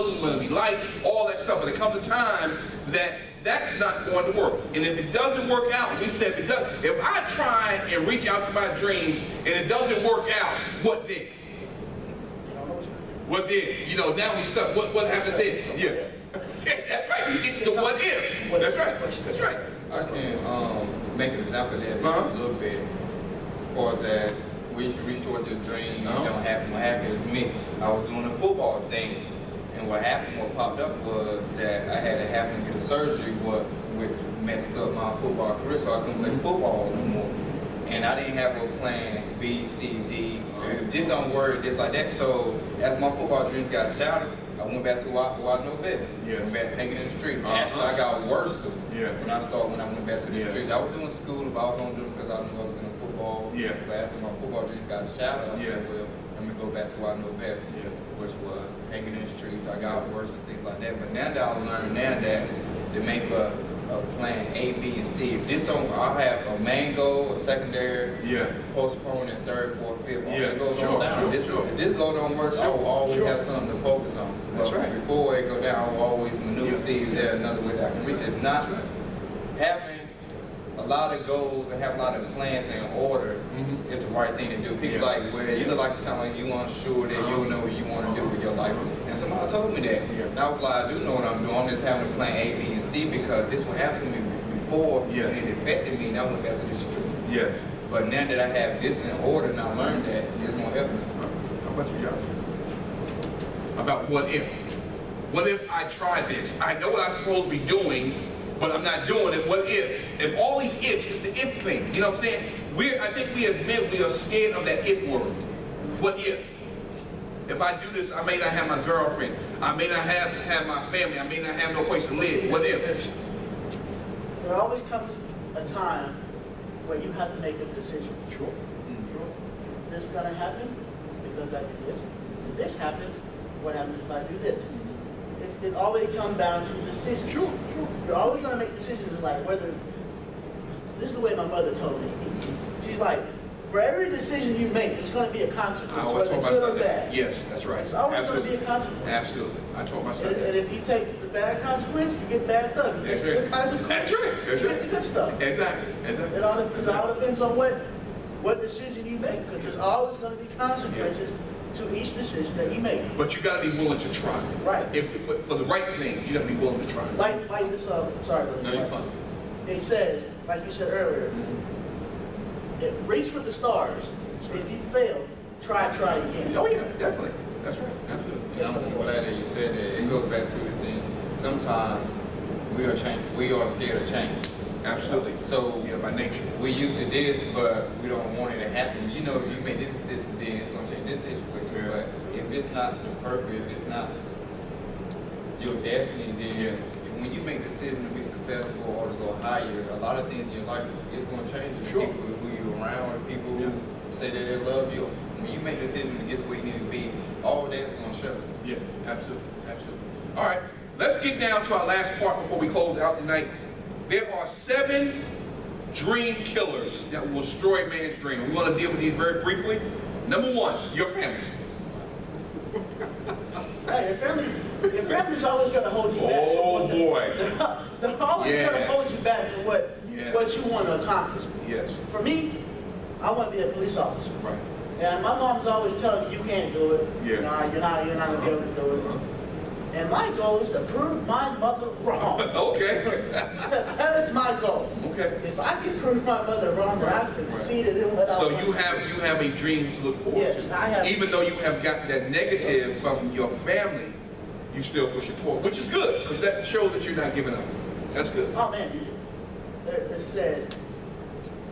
you're going to be liked, all that stuff. But there comes a time that that's not going to work. And if it doesn't work out, we said if I try and reach out to my dreams and it doesn't work out, what then? What then? You know, now we stuck. What happens then? Yeah. That's right. It's the what if. That's right. That's right. I can make an example of that just a little bit. As far as that, we should reach towards your dream, it don't happen. What happened with me, I was doing a football thing, and what popped up was that I had to happen to get a surgery, which messed up my football career, so I couldn't play football no more. And I didn't have a plan B, C, D. Just don't worry, just like that. So as my football dreams got shattered, I went back to what I know best. Yes. Went back hanging in the streets. Actually, I got worse when I went back to the streets. I was doing school, but I was going to do it because I knew I was in football. But after my football dreams got shattered, I said, well, let me go back to what I know best, which was hanging in the streets. I got worse and things like that. But now that I learned that to make a plan A, B, and C. If this don't, I'll have a main goal, a secondary, postpone, and third, fourth, fifth. It goes on down. If this goal don't work, I will always have something to focus on. But before it go down, I will always maneuver, see if there's another way that I can reach it. If not, having a lot of goals and have a lot of plans in order is the right thing to do. People like, well, you look like you sound like you unsure that you don't know what you want to do with your life. And somebody told me that. And I was like, I do know what I'm doing. I'm just having to plan A, B, and C because this one happened to me before and it affected me and I went back to the street. But now that I have this in order and I learned that, it's going to help me. How about you, y'all? About what if? What if I try this? I know what I'm supposed to be doing, but I'm not doing it. What if? And all these ifs, it's the if thing. You know what I'm saying? I think we as men, we are scared of that if word. What if? If I do this, I may not have my girlfriend. I may not have my family. I may not have no place to live. What if? There always comes a time where you have to make a decision. Sure. Is this going to happen because I do this? If this happens, what happens if I do this? It always comes down to decisions. Sure. You're always going to make decisions in life, whether, this is the way my mother told me. She's like, for every decision you make, there's going to be a consequence, whether good or bad. Yes, that's right. There's always going to be a consequence. Absolutely. I told my son that. And if you take the bad consequence, you get bad stuff. You take the good consequence, you get the good stuff. Exactly. It all depends on what decision you make, because there's always going to be consequences to each decision that you make. But you got to be willing to try. Right. For the right thing, you got to be willing to try. Like this, sorry. No, you're fine. It says, like you said earlier, race for the stars. If you fail, try again. Oh yeah, definitely. That's right. Absolutely. I'm glad that you said that. It goes back to the thing. Sometimes we are scared of change. Absolutely. So by nature. We used to this, but we don't want it to happen. You know, you make this decision, then it's going to change this situation. But if it's not the purpose, if it's not your destiny, then when you make decisions to be successful or to go higher, a lot of things in your life is going to change. People who you're around, or people who say that they love you. When you make decisions to get to where you need to be, all that's going to show. Yeah, absolutely. All right, let's get down to our last part before we close out tonight. There are 7 dream killers that will destroy a man's dream. We want to deal with these very briefly. Number 1, your family. Hey, your family's always going to hold you back. Oh boy. They're always going to hold you back for what you want to accomplish. Yes. For me, I want to be a police officer. Right. And my mom's always telling me, you can't do it. Nah, you're not going to be able to do it. And my goal is to prove my mother wrong. Okay. That is my goal. Okay. If I can prove my mother wrong, then I've succeeded in what I want. So you have a dream to look forward to. Yes, I have. Even though you have gotten that negative from your family, you still push it forward, which is good, because that shows that you're not giving up. That's good. Oh man, it says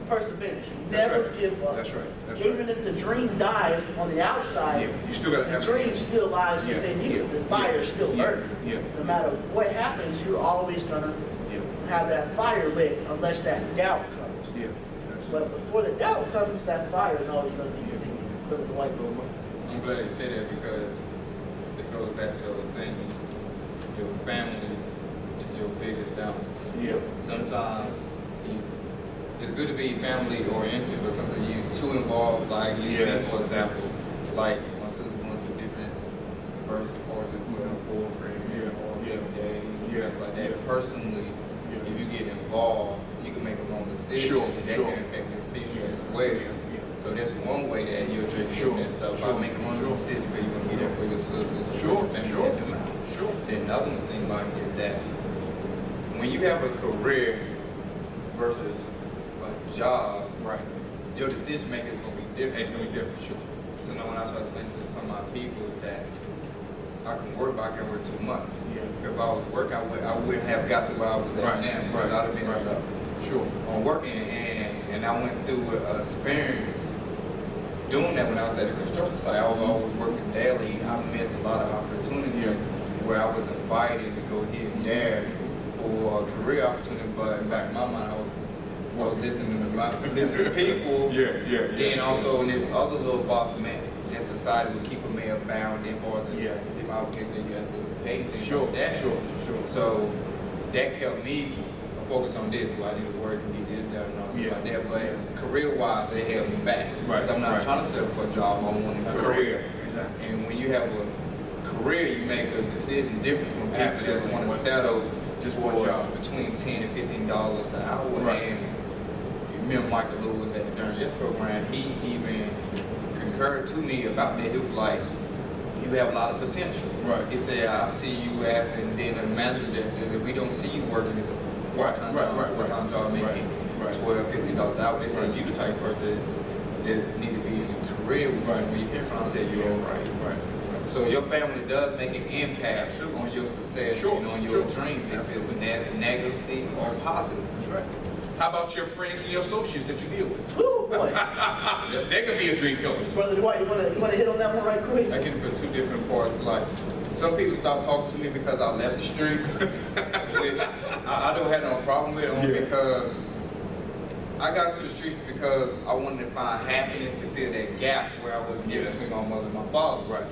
perseverance. You never give up. That's right. Even if the dream dies on the outside, you still got to have the dream still lies within you. The fire is still burning. No matter what happens, you're always gonna have that fire lit, unless that doubt comes. But before the doubt comes, that fire is always gonna be within you. Put it the white room. I'm glad you said that because it goes back to the other saying, your family is your biggest downfall. Sometimes it's good to be family oriented, but sometimes you too involved, like for example, like my sister going through different birth parts with her personally, if you get involved, you can make a wrong decision, Sure, and that sure. can affect your future as well. So that's one way that you'll address that stuff by making wrong decisions, because you're gonna be there for your sisters, Sure, your family, sure. get them out. Sure. Then another thing like is that when you have a career versus a job, Right. your decision making is gonna be different. It's gonna be different, sure. So now when I start explaining to some of my people is that I can work, but I can't work too much. Yeah. If I was working, I wouldn't have got to where I was at Right, now. right, I'd have been right. stuck Sure. on working, and I went through an experience doing that when I was at a construction site. I was always working daily. I missed a lot of opportunities where I was invited to go here and there for a career opportunity, but in back in my mind, I was listening to people. Then also in this other little box, man, that society would keep a male bound in far as if I was thinking you have to pay things like that. Sure. So that kept me focused on this. Do I need to work and get this done and all stuff like that? But career-wise, they held me back. Right. I'm not trying to settle for a job. I want a career. Exactly. And when you have a career, you make a decision different from people that want to settle just for one job between $10 and $15 an hour. Right. And me and Michael Lewis at the During Yes program, he even concurred to me about that. He was like, you have a lot of potential. Right. He said, I see you as, and then the manager that says, if we don't see you working, it's a part-time job, full-time job, making $12, $15 an hour. They said, you the type of person that need to be in a career where you came from. I said, you're all right. So your family does make an impact on your success and on your dreams, if it's negatively or positive. That's right. How about your friends and your associates that you deal with? Ooh, boy. They could be a dream killer. Brother Dwight, you wanna hit on that one right quick? I get it for two different parts. Like, some people start talking to me because I left the streets, which I don't have no problem with them because I got into the streets because I wanted to find happiness to fill that gap where I wasn't getting between my mother and my father. Right.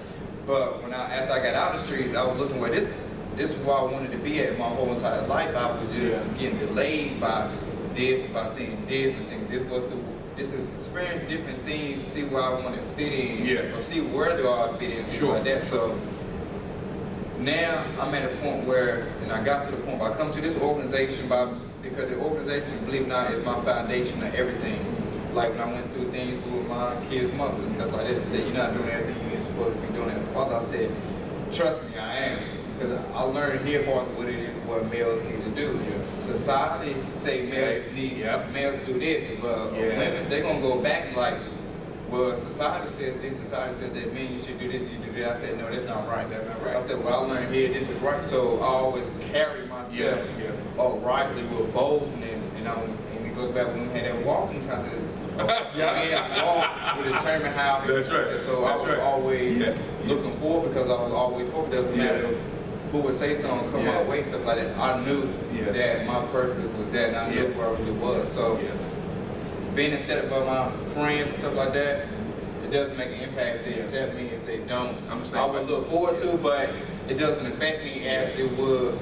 But after I got out of the streets, I was looking where this is where I wanted to be at my whole entire life. I was just getting delayed by seeing this and thinking this is experiencing different things, see where I want to fit in, or see where do I fit in, like that. So now I'm at a point where, and I got to the point where I come to this organization because the organization, believe it or not, is my foundation of everything. Like when I went through things with my kid's mother and stuff like that, she said, you're not doing everything you're supposed to be doing as a father. I said, trust me, I am. Because I learned here parts of what it is, what males need to do. Society say males do this, but women, they're going to go back like, well, society says this, society says that, man, you should do this, you do that. I said, no, that's not right. That's not right. I said, well, I learned here, this is right. So I always carry myself uprightly with boldness, and it goes back when we had that walking contest. Walk would determine how. That's right. So I was always looking forward because I was always focused. Doesn't matter who would say something, come my way, stuff like that. I knew that my purpose was that, and I knew where I really was. So being accepted by my friends and stuff like that, it doesn't make an impact if they accept me. If they don't, I would look forward to, but it doesn't affect me as it would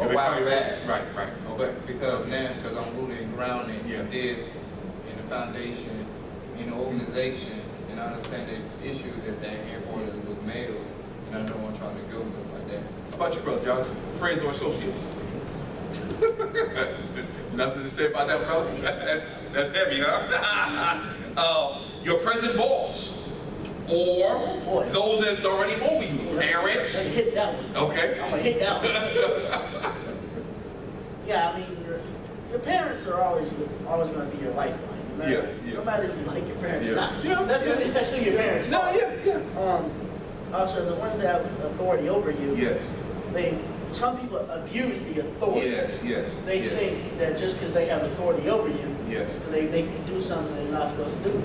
a while back. Right. But because I'm rooted and grounded in this, in the foundation, in the organization, and I understand the issues that's at here for us with male, and I know I'm trying to go and stuff like that. How about your brother, Josh? Friends or associates? Nothing to say about that, brother? That's heavy, huh? Your present boss or those in authority over you, parents. Let me hit that one. Okay. I'm gonna hit that one. Yeah, I mean, your parents are always going to be your lifeline. No matter if you like your parents or not. That's who your parents are. Also, the ones that have authority over you, some people abuse the authority. They think that just because they have authority over you, they can do something they're not supposed to do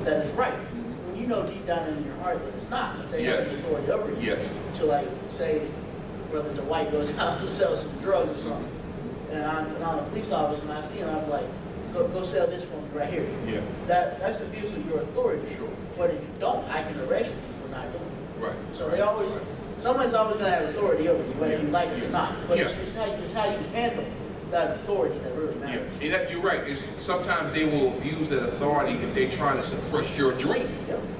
that is right. When you know deep down in your heart that it's not, but they have the authority over you. So like, say, Brother Dwight goes out and sells some drugs or something, and I'm a police officer and I see him, I'm like, go sell this for me right here. That's abuse of your authority. But if you don't, I can arrest you for not doing it. So someone's always going to have authority over you, whether you like it or not. But it's how you handle that authority that really matters. You're right. Sometimes they will abuse that authority if they're trying to suppress your dream.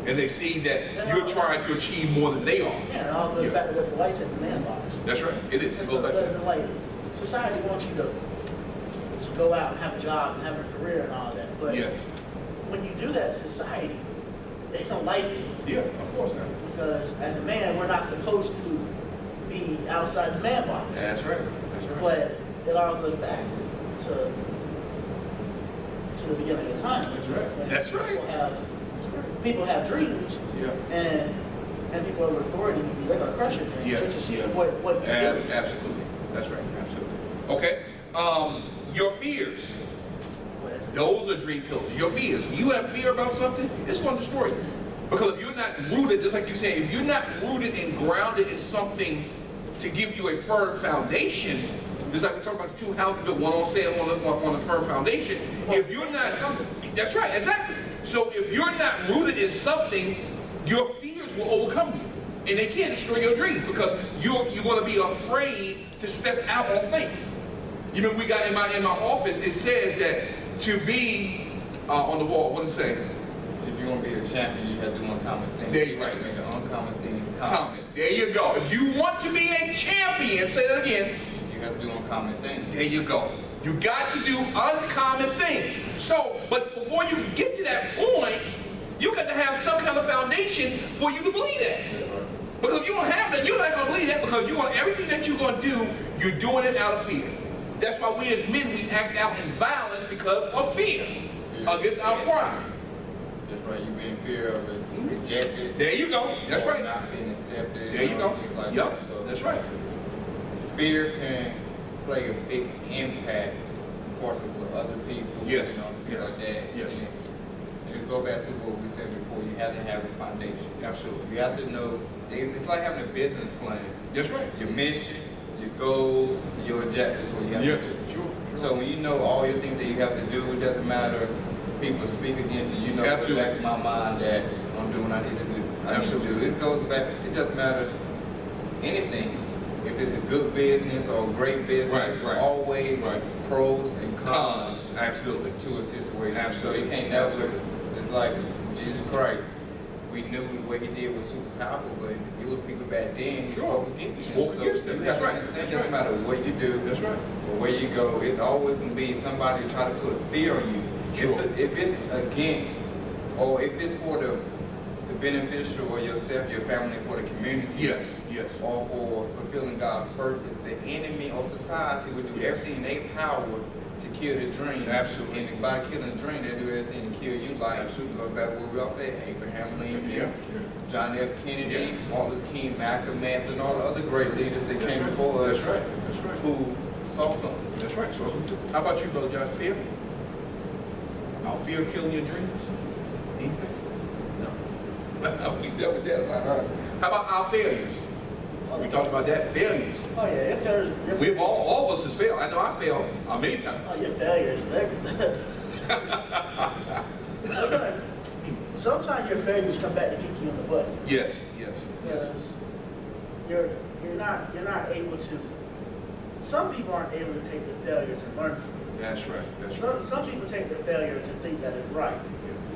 And they see that you're trying to achieve more than they are. Yeah, it all goes back to what Dwight said, the man box. That's right. It is. It goes back to that. society wants you to go out and have a job and have a career and all that. But Yes. when you do that, society, they don't like it. Yeah, of course not. Because as a man, we're not supposed to be outside the man box. That's right. That's right. But it all goes back to the beginning of time. That's right. When That's right. People have dreams, Yeah. and people over authority, they're gonna crush your dreams. Yeah. So just see Yeah. what you do. Absolutely. That's right. Absolutely. Okay. Your fears. Those are dream killers. Your fears. If you have fear about something, it's going to destroy you. Because if you're not rooted, just like you said, if you're not rooted and grounded in something to give you a firm foundation, just like we talked about the two houses built, one on sand, one on a firm foundation. If you're not, that's right, exactly. So if you're not rooted in something, your fears will overcome you, and they can't destroy your dreams because you're going to be afraid to step out on faith. You know, we got in my office. It says that to be on the wall. What does it say? If you want to be a champion, you have to do uncommon things. There you go. Make the uncommon things Common. There you go. If you want to be a champion, say that again. You have to do uncommon things. There you go. You got to do uncommon things. So, but before you get to that point, you got to have some kind of foundation for you to believe that. Because if you don't have that, you're not going to believe that because you want everything that you're going to do, you're doing it out of fear. That's why we as men, we act out in violence because of fear against our pride. That's right. You be in fear of it, rejected. There you go. That's or right. Not being accepted. There you go. Things like Yep. that. So That's right. fear can play a big impact, of course, with other people. Yes. You know, things Yes. like that. Yes. And you go back to what we said before. You have to have a foundation. Absolutely. You have to know. It's like having a business plan. That's right. Your mission, your goals, your objectives. What you have to do. Sure. So when you know all your things that you have to do, it doesn't matter if people speak against you. You know in the back of my mind that I'm doing what I need to do. Absolutely. It goes back. It doesn't matter anything. If it's a good business or a great business, Right. always pros and cons Absolutely. to a situation. Absolutely. So you can't never. Absolutely. It's like Jesus Christ. We knew what he did was super powerful, but it was people back then who spoke against him. Spoke against him. You That's have to right. understand, it That's doesn't right. matter what you do. That's right. Or where you go, it's always going to be somebody to try to put fear on you. Sure. If it's against, or if it's for the beneficial or yourself, your family, for the community, Yes. Yes. or for fulfilling God's purpose, the enemy or society would do everything in their power to kill the dream. Absolutely. And by killing the dream, they do everything to kill you. Like, Absolutely. goes back to what we all say, Abraham Lincoln, Yeah. John F. Kennedy, Yeah. Martin Luther King, Malcolm X, and all the other great leaders that came before us. That's right. That's right. Who saw something. That's right. So, how about you, Brother John? Fear? Our fear killing your dreams? Anything? No. We dealt with that a lot, huh? How about our failures? We talked about that. Failures. Oh yeah, your failures. We've all of us has failed. I know I failed many times. Oh, your failures. Sometimes your failures come back to kick you in the butt. Yes. Yes. Yes. Because you're not able to. Some people aren't able to take their failures and learn from it. That's right. That's right. Some people take their failures and think that it's right.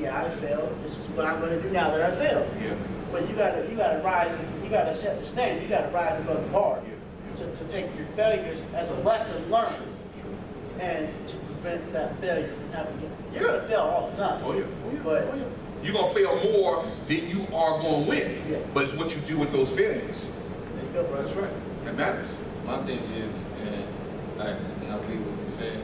Yeah, I failed. This is what I'm going to do now that I failed. Yeah. But you gotta rise and you gotta set the standard. You gotta rise above the bar to take your failures as a lesson learned and to prevent that failure from happening. You're gonna fail all the time. Oh yeah. But you're gonna fail more than you are gonna win. Yeah. But it's what you do with those failures. there you go, brother. That's right. That matters. My thing is, and I believe what you said,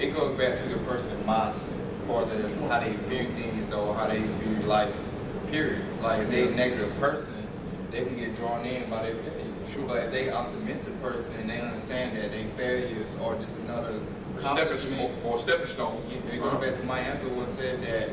it goes back to the person's mindset, as far as how they view things or how they view life, period. Like if they're a negative person, they can get drawn in by their failures. Sure. But if they optimistic person and they understand that their failures are just another stepping stone. It goes back to my uncle once said that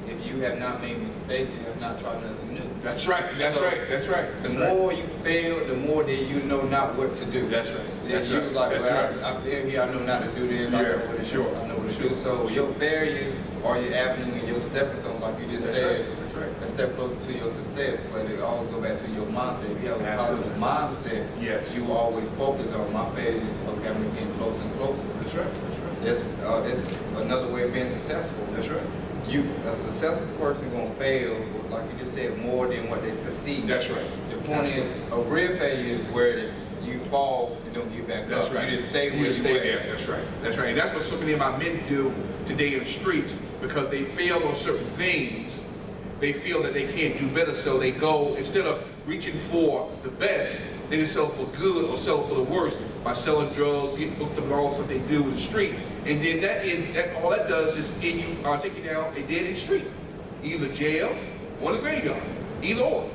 if you have not made mistakes, you have not tried nothing new. That's right. That's So, right. That's right. The That's right. more you fail, the more that you know not what to do. That's right. That That's you right. like, That's well, right. I fail here, I know not to do this, I know Yeah, what to sure. do, I know what to Sure. do. So your failures are your avenue and your stepping stone, like you just That's said, right. That's right. a step closer to your success. But it all go back to your mindset. If you have a positive mindset, Yes. you always focus on my failures, okay, I'm getting closer and closer. That's right. That's right. That's another way of being successful. That's right. A successful person gonna fail, like you just said, more than what they succeed. That's right. The point is, a real failure is where you fall and don't get back That's up. right. You just stay You where just you stay at. there. That's right. That's right. And that's what so many of my men do today in the streets, because they fail on certain things. They feel that they can't do better, so they go, instead of reaching for the best, they just settle for good or settle for the worst by selling drugs, getting hooked up, all stuff they do in the street. And then all that does is take you down a dead end street. Either jail or the graveyard. Either or.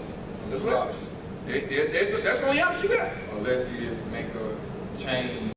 That's what happens. That's the only option you got. Unless you just make a change.